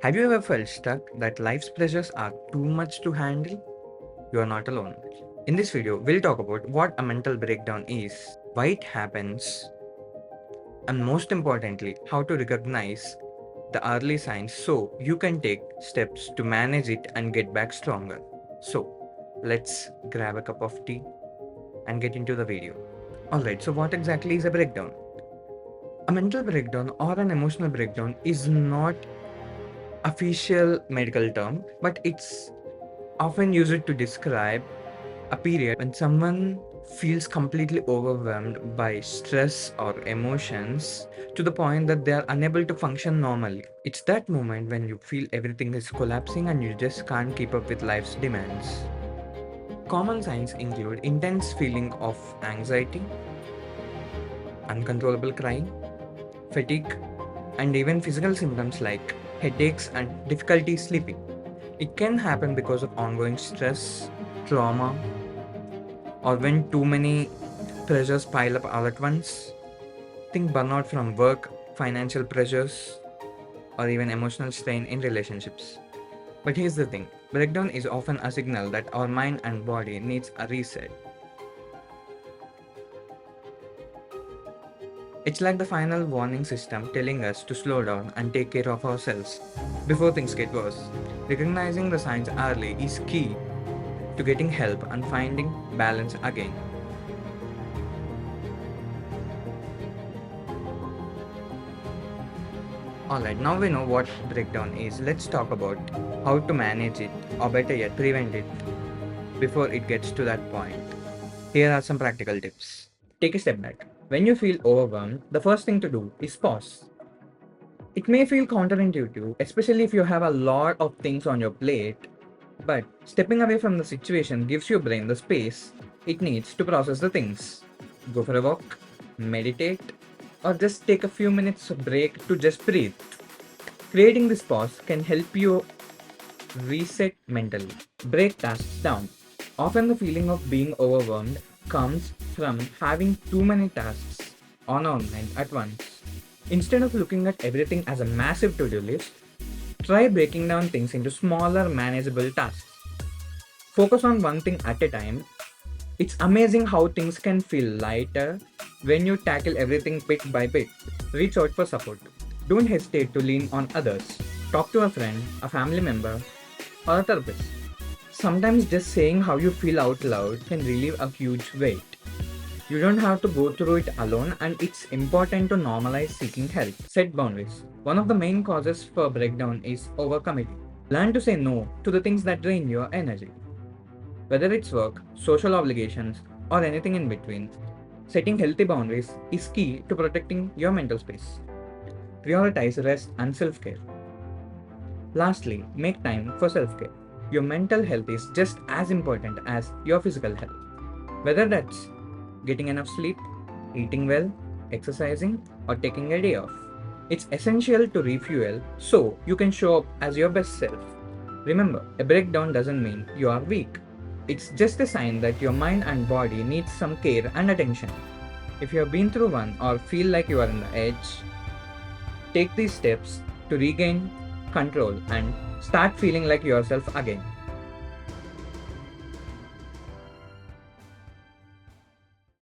Have you ever felt stuck that life's pressures are too much to handle? You are not alone. In this video, we'll talk about what a mental breakdown is, why it happens, and most importantly, how to recognize the early signs so you can take steps to manage it and get back stronger. So, let's grab a cup of tea and get into the video. Alright, so what exactly is a breakdown? A mental breakdown or an emotional breakdown is not official medical term, but it's often used to describe a period when someone feels completely overwhelmed by stress or emotions to the point that they are unable to function normally. It's that moment when you feel everything is collapsing and you just can't keep up with life's demands. Common signs include intense feeling of anxiety, uncontrollable crying, fatigue, and even physical symptoms like headaches and difficulty sleeping. It can happen because of ongoing stress, trauma, or when too many pressures pile up all at once. Think burnout from work, financial pressures, or even emotional strain in relationships. But here's the thing, breakdown is often a signal that our mind and body needs a reset. It's like the final warning system telling us to slow down and take care of ourselves before things get worse. Recognizing the signs early is key to getting help and finding balance again. Alright, now we know what breakdown is. Let's talk about how to manage it, or better yet, prevent it before it gets to that point. Here are some practical tips. Take a step back. When you feel overwhelmed, the first thing to do is pause. It may feel counterintuitive, especially if you have a lot of things on your plate, but stepping away from the situation gives your brain the space it needs to process the things. Go for a walk, meditate, or just take a few minutes of break to just breathe. Creating this pause can help you reset mentally. Break tasks down. Often the feeling of being overwhelmed comes from having too many tasks on our mind at once. Instead of looking at everything as a massive to-do list, try breaking down things into smaller, manageable tasks. Focus on one thing at a time. It's amazing how things can feel lighter when you tackle everything bit by bit. Reach out for support. Don't hesitate to lean on others. Talk to a friend, a family member, or a therapist. Sometimes just saying how you feel out loud can relieve a huge weight. You don't have to go through it alone, and it's important to normalize seeking help. Set boundaries. One of the main causes for breakdown is overcommitting. Learn to say no to the things that drain your energy. Whether it's work, social obligations, or anything in between, setting healthy boundaries is key to protecting your mental space. Prioritize rest and self-care. Lastly, make time for self-care. Your mental health is just as important as your physical health. Whether that's getting enough sleep, eating well, exercising, or taking a day off. It's essential to refuel so you can show up as your best self. Remember, a breakdown doesn't mean you are weak. It's just a sign that your mind and body need some care and attention. If you have been through one or feel like you are on the edge, take these steps to regain control and start feeling like yourself again.